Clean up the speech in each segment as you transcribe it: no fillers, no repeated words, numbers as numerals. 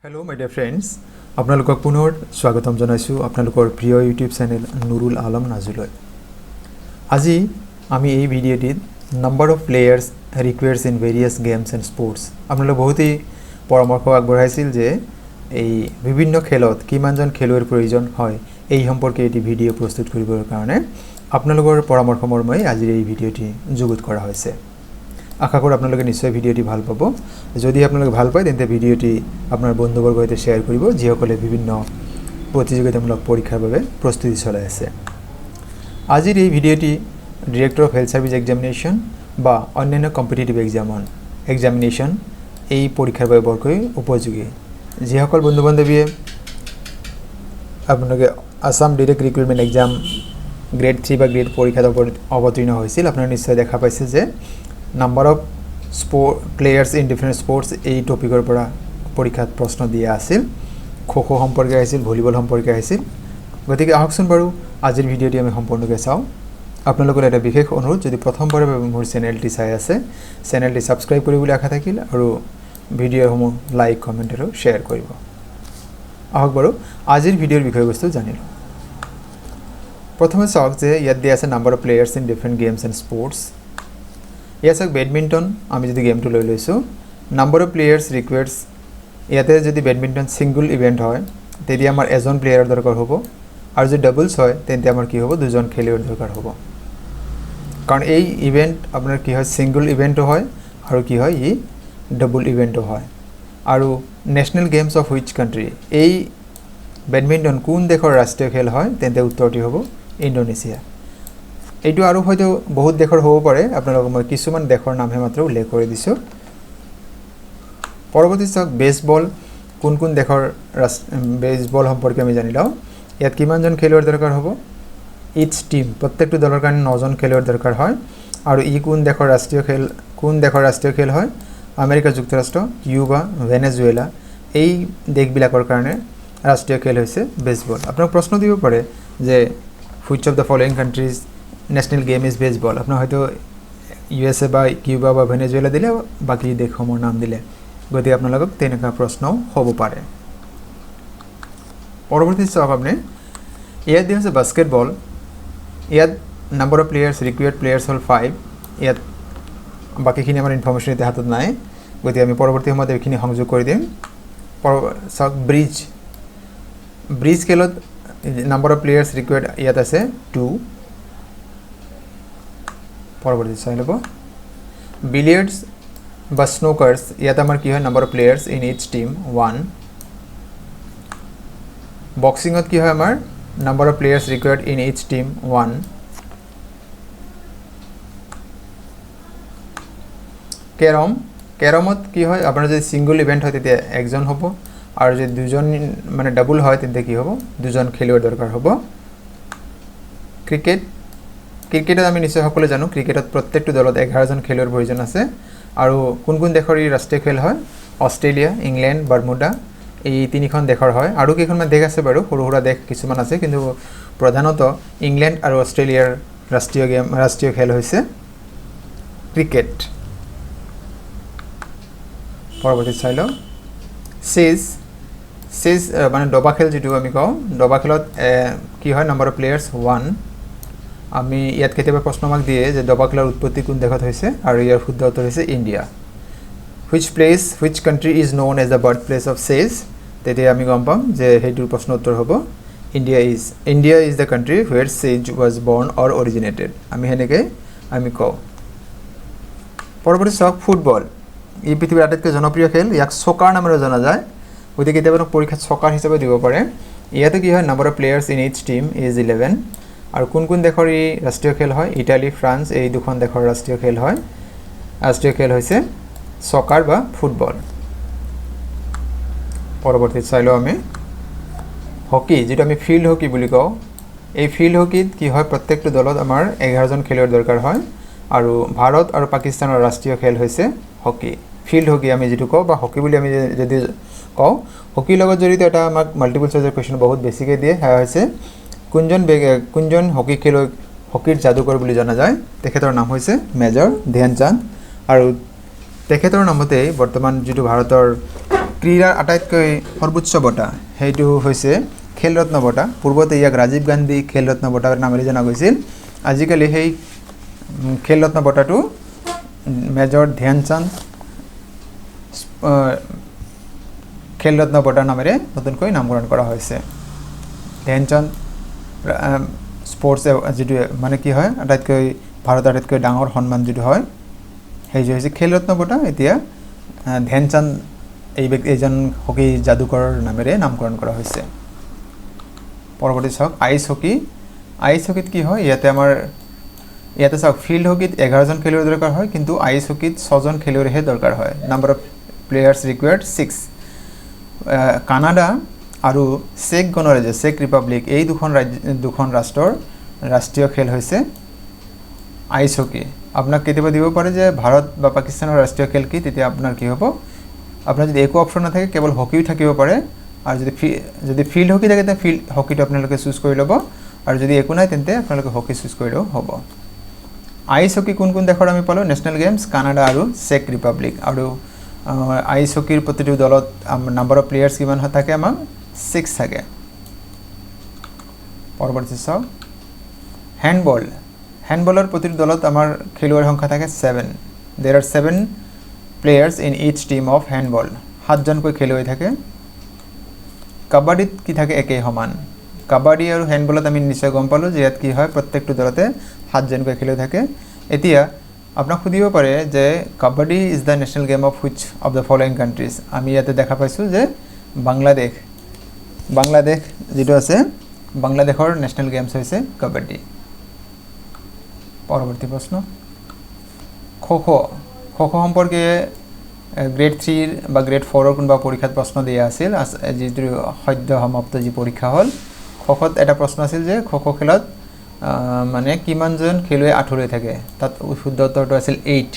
Hello my dear friends, আপোনালোকক পুনৰ স্বাগতম জনাইছো আপোনালোকৰ প্ৰিয় ইউটিউব চেনেল নুৰুল আলম নাজুলৈ। আজি আমি এই ভিডিঅ'টিত number of players required in various games and sports আপোনালোক বহুতেই পৰামৰ্শ আগবঢ়াইছিল যে এই বিভিন্ন খেলত কিমানজন খেলুৱৈৰ প্ৰয়োজন হয় এই সম্পৰ্কে এটি ভিডিঅ' প্ৰস্তুত কৰিবৰ কাৰণে আপোনালোকৰ পৰামৰ্শ মৰ্মে আজি এই ভিডিঅ'টি যুগুত কৰা হৈছে। আশা কৰো আপোনালোকে নিশ্চয় ভিডিঅ'টি ভাল পাব। যদি আপোনালোকে ভাল পায় তেন্তে ভিডিঅ'টি আপোনাৰ বন্ধুবৰ্গৰ সৈতে শ্বেয়াৰ কৰিব যিসকলে বিভিন্ন প্ৰতিযোগিতামূলক পৰীক্ষাৰ বাবে প্ৰস্তুতি চলাই আছে। আজিৰ এই ভিডিঅ'টি director of health service examination বা অন্যান্য কম্পিটিটিভ এক্সামিনেশ্যন এই পৰীক্ষাৰ বাবে বৰকৈ উপযোগী। যিসকল বন্ধু বান্ধৱীয়ে আপোনালোকে Assam direct recruitment exam grade 3 বা গ্ৰেড পৰীক্ষাত অৱতীৰ্ণ হৈছিল আপোনালোকে নিশ্চয় দেখা পাইছে যে number of players in different sports এই টপিকৰ পৰা পৰীক্ষাত প্ৰশ্ন দিয়া আছিল। খো সম্পৰ্কে আহিছিল, ভলিবল সম্পৰ্কে আহিছিল। গতিকে আহকচোন বাৰু আজিৰ ভিডিঅ'টি আমি সম্পূৰ্ণকৈ চাওঁ। আপোনালোকৰ এটা বিশেষ অনুৰোধ, যদি প্ৰথমবাৰৰ বাবে মোৰ চেনেলটি চাই আছে চেনেলটি ছাবস্ক্ৰাইব কৰিবলৈ আশা থাকিল আৰু ভিডিঅ'সমূহ লাইক কমেণ্ট আৰু শ্বেয়াৰ কৰিব। আহক বাৰু আজিৰ ভিডিঅ'ৰ বিষয়বস্তু জানি লওঁ। প্ৰথমে চাওক যে ইয়াত দিয়া আছে number of players in different games and sports. ইয়াত চাওক বেডমিণ্টন আমি যদি গেমটো লৈ লৈছোঁ নাম্বাৰ অফ প্লেয়াৰ্স ৰিকুৱায়াৰ্ডছ ইয়াতে যদি বেডমিণ্টন ছিংগল ইভেণ্ট হয় তেতিয়া আমাৰ এজন প্লেয়াৰৰ দৰকাৰ হ'ব আৰু যদি ডাবলছ হয় তেন্তে আমাৰ কি হ'ব দুজন খেলুৱৈৰ দৰকাৰ হ'ব। কাৰণ এই ইভেণ্ট আপোনাৰ কি হয় ছিংগল ইভেণ্টো হয় আৰু কি হয় ই ডাবল ইভেণ্টো হয়। আৰু national games of which country এই বেডমিণ্টন কোন দেশৰ ৰাষ্ট্ৰীয় খেল হয় তেন্তে উত্তৰটি হ'ব ইণ্ডোনেছিয়া। এইটো আৰু হয়তো বহুত দেশৰ হ'ব পাৰে, আপোনালোকক মই কিছুমান দেশৰ নামহে মাত্ৰ উল্লেখ কৰি দিছোঁ। পৰৱৰ্তী চাওক বেছবল কোন কোন দেশৰ বেছবল সম্পৰ্কে আমি জানি লওঁ। ইয়াত কিমানজন খেলুৱৈৰ দৰকাৰ হ'ব? ইটছ টিম প্ৰত্যেকটো দলৰ কাৰণে 9জন খেলুৱৈৰ দৰকাৰ হয়। আৰু ই কোন দেশৰ ৰাষ্ট্ৰীয় খেল হয়? আমেৰিকা যুক্তৰাষ্ট্ৰ, কিউবা, ভেনেজুৱেলা এই দেশবিলাকৰ কাৰণে ৰাষ্ট্ৰীয় খেল হৈছে বেছবল। আপোনাক প্ৰশ্ন দিব পাৰে যে which of the following countries national game is baseball. আপোনাৰ হয়তো USA বা কিউবা বা ভেনেজুৱেলা দিলে বাকী দেশসমূহৰ নাম দিলে, গতিকে আপোনালোকক তেনেকুৱা প্ৰশ্নও হ'ব পাৰে। পৰৱৰ্তী চাওক আপুনি ইয়াত দিয়া হৈছে বাস্কেটবল। ইয়াত নাম্বাৰ অফ প্লেয়াৰ্স ৰিকুৱায়াৰ্ড প্লেয়াৰ্স হ'ল 5। ইয়াত বাকীখিনি আমাৰ ইনফৰ্মেশ্যন এতিয়া হাতত নাই, গতিকে আমি পৰৱৰ্তী সময়ত এইখিনি সংযোগ কৰি দিম। চাওক ব্ৰিজ খেলত নাম্বাৰ অফ প্লেয়াৰ্স ৰিকুৱায়াৰ্ড ইয়াত আছে 2। পৰৱৰ্তী চাই ল'ব। বিলিয়াৰ্ডছ বা স্নুকাৰ্ছ ইয়াত আমাৰ কি হয় number of players in each team 1। বক্সিঙত কি হয় আমাৰ number of players required in each team 1। কেৰমত কি হয় আপোনাৰ যদি ছিংগল ইভেণ্ট হয় তেতিয়া একজন হ'ব আৰু যদি দুজন মানে ডাবল হয় তেন্তে কি হ'ব দুজন খেলুৱৈৰ দৰকাৰ হ'ব। ক্ৰিকেটত আমি নিশ্চয় সকলোৱে জানো ক্ৰিকেটত প্ৰত্যেকটো দলত 11জন খেলুৱৈৰ প্ৰয়োজন আছে। আৰু কোন কোন দেশৰ ই ৰাষ্ট্ৰীয় খেল হয়? অষ্ট্ৰেলিয়া, ইংলেণ্ড, বাৰ্মুডা এই 3খন দেশৰ হয়। আৰু কেইখনমান দেশ আছে বাৰু, সৰু সুৰা দেশ কিছুমান আছে, কিন্তু প্ৰধানত ইংলেণ্ড আৰু অষ্ট্ৰেলিয়াৰ ৰাষ্ট্ৰীয় খেল হৈছে ক্ৰিকেট। পৰৱৰ্তী চাই লওঁ চেজ মানে দবা খেল যিটো আমি কওঁ, দবা খেলত কি হয় নাম্বাৰ অফ প্লেয়াৰ্ছ 1। আমি ইয়াত কেতিয়াবা প্ৰশ্ন আমাক দিয়ে যে দবা খেলৰ উৎপত্তি কোন দেশত হৈছে আৰু ইয়াৰ শুদ্ধ উত্তৰ হৈছে India. Which country is known as the birth place of chess, তেতিয়া আমি গম পাম যে সেইটোৰ প্ৰশ্ন উত্তৰ হ'ব India is the country where চেজ ৱাজ বৰ্ণ অৰ অৰিজিনেটেড, আমি সেনেকৈ আমি কওঁ। পৰৱৰ্তী চাওক ফুটবল। ই পৃথিৱীৰ আটাইতকৈ জনপ্ৰিয় খেল, ইয়াক চকাৰ নামেৰে জনা যায়, গতিকে কেতিয়াবা পৰীক্ষাত চকাৰ হিচাপে দিব পাৰে। ইয়াতে কি হয় number of players in each team is 11। আৰু কোন কোন দেশৰ ই ৰাষ্ট্ৰীয় খেল হয়? ইটালী, ফ্ৰান্স এই দুখন দেশৰ ৰাষ্ট্ৰীয় খেল হৈছে চকাৰ বা ফুটবল। পৰৱৰ্তীত চাই লওঁ আমি হকী, যিটো আমি ফিল্ড হকী বুলি কওঁ। এই ফিল্ড হকীত কি হয় প্ৰত্যেকটো দলত আমাৰ 11জন খেলুৱৈৰ দৰকাৰ হয়। আৰু ভাৰত আৰু পাকিস্তানৰ ৰাষ্ট্ৰীয় খেল হৈছে হকী। ফিল্ড হকী আমি যিটো কওঁ বা হকী বুলি আমি যদি কওঁ, হকীৰ লগত জড়িত এটা আমাক মাল্টিপল চইচৰ কুৱেশ্যন বহুত বেছিকৈ দিয়ে, সেয়া হৈছে কোনজন হকী খেলুৱৈক হকীৰ যাদুকৰ বুলি জনা যায়? তেখেতৰ নাম হৈছে মেজৰ ধ্যানচাঁদ। আৰু তেখেতৰ নামতেই বৰ্তমান যিটো ভাৰতৰ ক্ৰীড়াৰ আটাইতকৈ সৰ্বোচ্চ বঁটা সেইটো হৈছে খেল ৰত্ন বঁটা। পূৰ্বতে ইয়াক ৰাজীৱ গান্ধী খেল ৰত্ন বঁটাৰ নামেৰে জনা গৈছিল। আজিকালি সেই খেল ৰত্ন বঁটাটো মেজৰ ধ্যানচাঁদ খেল ৰত্ন বঁটাৰ নামেৰে নতুনকৈ নামকৰণ কৰা হৈছে। ধ্যানচাঁদ স্পৰ্টছ যিটো মানে কি হয় আটাইতকৈ ভাৰতৰ আটাইতকৈ ডাঙৰ সন্মান যিটো হয় সেই হৈছে খেল ৰত্ন বঁটা। এতিয়া ধ্যানচাঁদ এইজন হকী যাদুকৰৰ নামেৰে নামকৰণ কৰা হৈছে। পৰৱৰ্তী চাওক আইচ হকী। আইচ হকীত কি হয় ইয়াতে চাওক ফিল্ড হকীত 11জন খেলুৱৈ দৰকাৰ হয়, কিন্তু আইচ হকীত 6জন খেলুৱৈহে দৰকাৰ হয়। Number of players required 6। Canada আৰু চেক গণৰাজ্য চেক ৰিপাব্লিক এই দুখন ৰাষ্ট্ৰৰ ৰাষ্ট্ৰীয় খেল হৈছে আইচ হকী। আপোনাক কেতিয়াবা দিব পাৰে যে ভাৰত বা পাকিস্তানৰ ৰাষ্ট্ৰীয় খেল কি, তেতিয়া আপোনাৰ কি হ'ব, আপোনাৰ যদি একো অপশ্যন নাথাকে কেৱল হকীও থাকিব পাৰে, আৰু যদি ফিল্ড হকী থাকে তেন্তে ফিল্ড হকীটো আপোনালোকে চুজ কৰি ল'ব, আৰু যদি একো নাই তেন্তে আপোনালোকে হকী চুজ কৰিলেও হ'ব। আইচ হকী কোন কোন দেশৰ আমি পালোঁ? নেশ্যনেল গেমছ কানাডা আৰু চেক ৰিপাব্লিক। আৰু আইচ হকীৰ প্ৰতিটো দলত নাম্বাৰ অফ প্লেয়াৰ্ছ কিমান থাকে? আমাক 6 থাকে। পৰৱৰ্তী চাওক হেণ্ডবল। হেণ্ডবলৰ প্ৰতিটো দলত আমাৰ খেলুৱৈৰ সংখ্যা থাকে 7। There are 7 players in each team of handball. 7জনকৈ খেলুৱৈ থাকে। কাবাডীত কি থাকে? একেই সমান। কাবাডী আৰু হেণ্ডবলত আমি নিশ্চয় গম পালোঁ যে ইয়াত কি হয় প্ৰত্যেকটো দলতে 7জনকৈ খেলুৱৈ থাকে। এতিয়া আপোনাক সুধিব পাৰে যে kabaddi is the national game of which of the following countries. আমি ইয়াতে দেখা পাইছোঁ যে বাংলাদেশ যিটো আছে বাংলাদেশৰ নেশ্যনেল গেমছ হৈছে কাবাডী। পৰৱৰ্তী প্ৰশ্ন খো-খো সম্পৰ্কে গ্ৰেড 3 বা গ্ৰেড 4ৰ কোনোবা পৰীক্ষাত প্ৰশ্ন দিয়া আছিল। যিটো সদ্য সমাপ্ত যি পৰীক্ষা হ'ল খোখোত এটা প্ৰশ্ন আছিল যে খো-খো খেলত মানে কিমানজন খেলুৱৈ আঁঠুলৈ থাকে, তাত শুদ্ধ উত্তৰটো আছিল 8।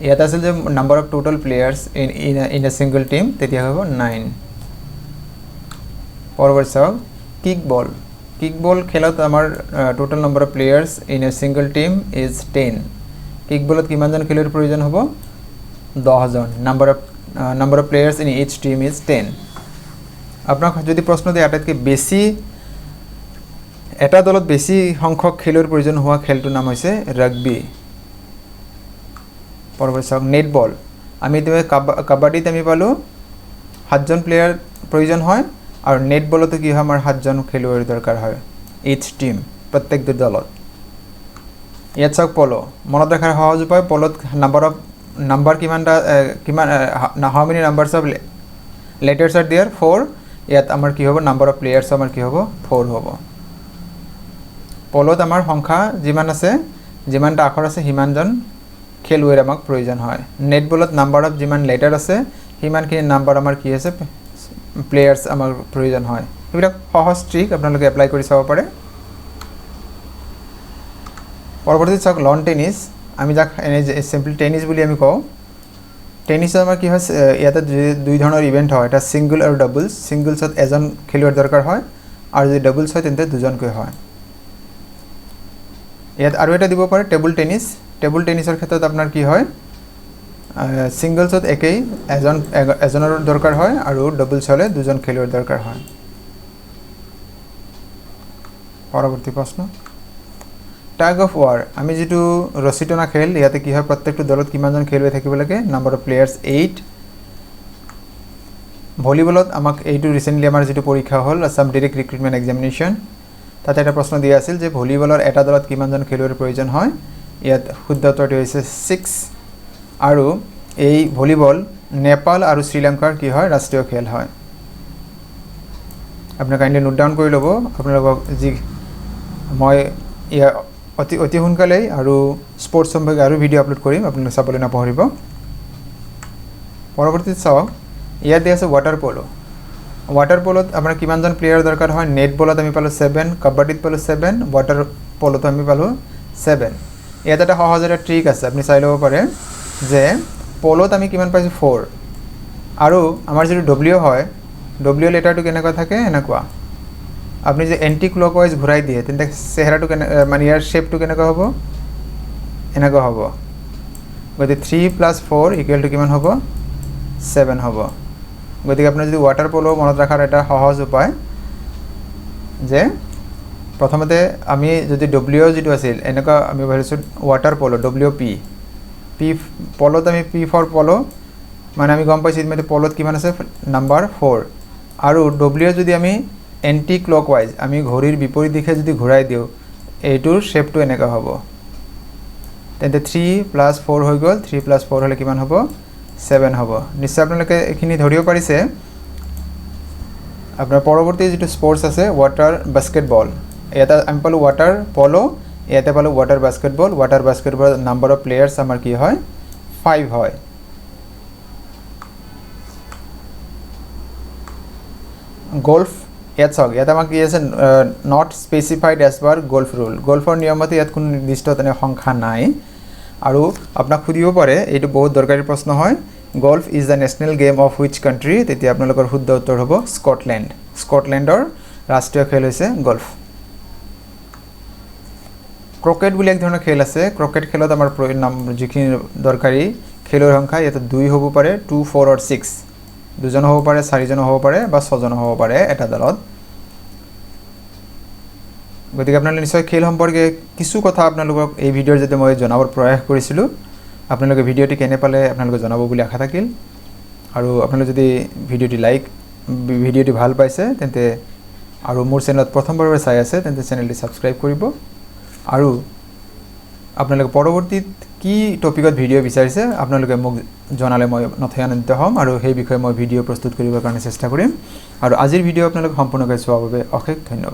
ইয়াত আছিল যে number of total players in a single team, তেতিয়া হ'ব 9। পৰৱৰ্তী চাওক কিকবল খেলত আমাৰ total number of players in a single team is 10। কিকবলত কিমানজন খেলুৱৈৰ প্ৰয়োজন হ'ব? 10জন। Number of players in each team is 10। আপোনাক যদি প্ৰশ্ন দিয়ে আটাইতকৈ বেছি এটা দলত বেছি সংখ্যক খেলুৱৈৰ প্ৰয়োজন হোৱা খেলটোৰ নাম হৈছে ৰাগবী। পৰৱৰ্তী চাওক নেটবল। আমি কাবাডীত আমি পালোঁ 7জন প্লেয়াৰ প্ৰয়োজন হয়, আৰু নেটবলতো কি হয় আমাৰ 7জন খেলুৱৈৰ দৰকাৰ হয় ইচ টিম, প্ৰত্যেকটো দলত। ইয়াত চাওক পল'। মনত ৰখাৰ সহজ উপায়, পলত number how many numbers of letters are there? 4। ইয়াত আমাৰ কি হ'ব? নাম্বাৰ অফ প্লেয়াৰ্ছ আমাৰ কি হ'ব? 4 হ'ব। পলত আমাৰ সংখ্যা যিমান আছে, যিমানটা আখৰ আছে সিমানজন খেলুৱৈৰ আমাক প্ৰয়োজন হয়। নেটবলত নাম্বাৰ অফ যিমান লেটাৰ আছে সিমানখিনি নাম্বাৰ আমাৰ কি আছে প্লেয়াৰ্ছ আমাৰ প্ৰয়োজন হয়। সেইবিলাক সহজ ট্ৰিক আপোনালোকে এপ্লাই কৰি চাব পাৰে। পৰৱৰ্তী চাওক লন টেনিছ। আমি যাক এনে চিম্পলি টেনিছ বুলি আমি কওঁ। টেনিছত আমাৰ কি হয়, ইয়াতে 2 ধৰণৰ ইভেণ্ট হয়, এটা ছিংগল আৰু ডাবলছ। ছিংগলছত এজন খেলুৱৈৰ দৰকাৰ হয়, আৰু যদি ডাবলছ হয় তেন্তে 2জনকৈ হয়। ইয়াত আৰু এটা দিব পাৰে টেবুল টেনিছ। টেবুল টেনিছৰ ক্ষেত্ৰত আপোনাৰ কি হয়, ছিংগলছত একেই এজনৰ দৰকাৰ হয়, আৰু ডাবলছ হ'লে 2জন খেলুৱৈৰ দৰকাৰ হয়। পৰৱৰ্তী প্ৰশ্ন টাগ অফ ৱাৰ। আমি যিটো ৰছী টনা খেল, ইয়াতে কি হয় প্ৰত্যেকটো দলত কিমানজন খেলুৱৈ থাকিব লাগে? Number of players 8। ভলীবলত আমাক এইটো ৰিচেণ্টলি আমাৰ যিটো পৰীক্ষা হ'ল আছাম ডিৰেক্ট ৰিক্ৰুটমেণ্ট এক্সামিনেশ্যন, তাতে এটা প্ৰশ্ন দিয়া আছিল যে ভলীবলৰ এটা দলত কিমানজন খেলুৱৈৰ প্ৰয়োজন হয়? ইয়াত শুদ্ধ উত্তৰটো হৈছে 6। আৰু এই ভলীবল নেপাল আৰু শ্ৰীলংকাৰ কি হয়? ৰাষ্ট্ৰীয় খেল হয়। আপুনি কাইণ্ডলি নোট ডাউন কৰি ল'ব। আপোনালোকক মই অতি সোনকালেই আৰু স্পৰ্টছ সম্পৰ্কে আৰু ভিডিঅ' আপলোড কৰিম, আপোনালোকে চাবলৈ নাপাহৰিব। পৰৱৰ্তী চাওক ইয়াত দিয়া আছে ৱাটাৰ পল'। ৱাটাৰ পলত আপোনাৰ কিমানজন প্লেয়াৰ দৰকাৰ হয়? নেট বলত আমি পালোঁ 7, কাবাডীত পালোঁ 7, ৱাটাৰ পলতো আমি পালোঁ 7। ইয়াত এটা সহজ এটা ট্ৰিক আছে, আপুনি চাই ল'ব পাৰে যে পলত আমি কিমান পাইছোঁ? 4। আৰু আমাৰ যিটো ডব্লিউ হয়, ডব্লিউ লেটাৰটো কেনেকুৱা থাকে? এনেকুৱা। আপনি যদি এন্টি ক্লকৱাইজ ঘূৰাই দিয়ে তেন্তে চেহাৰাটো মানে ইয়াৰ শেপটো কেনেকুৱা হ'ব? এনেকুৱা হ'ব। গতিকে 3 + 4 = কিমান হ'ব? 7 হ'ব। গতিকে আপোনাৰ যদি ৱাটাৰ পলো মনত ৰাখাৰ এটা সহজ উপায় যে প্ৰথমতে আমি যদি ডব্লিউ যেটো আছিল এনেকা আমি ভাবিছো ৱাটাৰ পলো WP পি পলোত আমি P ফৰ পলো মানে আমি গম পাইছো ইতিমধ্যে পলোত কিমান আছে নাম্বাৰ 4 আৰু ডব্লিউ যদি আমি এন্টি ক্লকৱাইজ আমি ঘড়ীৰ বিপৰীত দিশে যদি ঘূৰাই দিও এইটোৰ শেপটো এনেকা হ'ব তেন্তে 3 + 4 হৈ গল 3 + 4 হলে কিমান হ'ব 7 হ'ব নিশ্চয় আপোনালোকে এখিনি ধৰিব পাৰিছে আপোনাৰ পৰৱৰ্তী যেটো স্পোৰ্টস আছে ওয়াটাৰ বাস্কেটবল এটা আমি পালো ওয়াটাৰ পলো ইয়াতে পালো ওয়াটাৰ বাস্কেটবল নাম্বাৰ অফ প্লেয়াৰ্স আমাৰ কি হয় 5 হয় গল্ফ ইয়াত চাওক ইয়াত আমাক কি আছে not specified as per golf rule গল্ফৰ নিয়মতে ইয়াত কোনো নিৰ্দিষ্ট তেনে সংখ্যা নাই আৰু আপোনাক খুদিব পাৰে এইটো বহুত দৰকাৰী প্ৰশ্ন হয় golf is the national game of which country তেতিয়া আপোনালোকৰ শুদ্ধ উত্তৰ হ'ব স্কটল্যান্ড স্কটল্যান্ডৰ ৰাষ্ট্ৰীয় খেল হৈছে গল্ফ ক্ৰিকেট বুলি এক ধৰণৰ খেল আছে ক্ৰিকেট খেলত আমাৰ যিখিনি দৰকাৰী খেলৰ সংখ্যা ইয়াত 2 হ'ব পাৰে 2 4 আৰু 6 দুজন হ'ব পাৰে চাৰিজন হ'ব পাৰে বা ছজন হ'ব পাৰে এটা দলত গতিকে আপোনালোকে নিশ্চয় খেল সম্পৰ্কে কিছু কথা আপোনালোকক এই ভিডিঅ'ৰ যেতে মই জনাবৰ প্ৰয়াস কৰিছিলো আপোনালোকে ভিডিঅ'টি কেনে পালে আপোনালোকে জনাব বুলি আশা থাকিল আৰু আপোনালোকে যদি ভিডিঅ'টি ভাল পাইছে তেন্তে আৰু মোৰ চেনেলত প্ৰথমবাৰৰ চাই আছে তেন্তে চেনেলটি সাবস্ক্ৰাইব কৰিব আৰু আপোনালোকে পৰৱৰ্তীত কি টপিকত ভিডিঅ' বিচাৰিছে আপোনালোকে মোক জনালে মই নথৈ আনন্দিত হ'ম আৰু সেই বিষয়ে মই ভিডিঅ' প্ৰস্তুত কৰিবৰ কাৰণে চেষ্টা কৰিম আৰু আজিৰ ভিডিঅ' আপোনালোকে সম্পূৰ্ণকৈ চোৱাৰ বাবে অশেষ ধন্যবাদ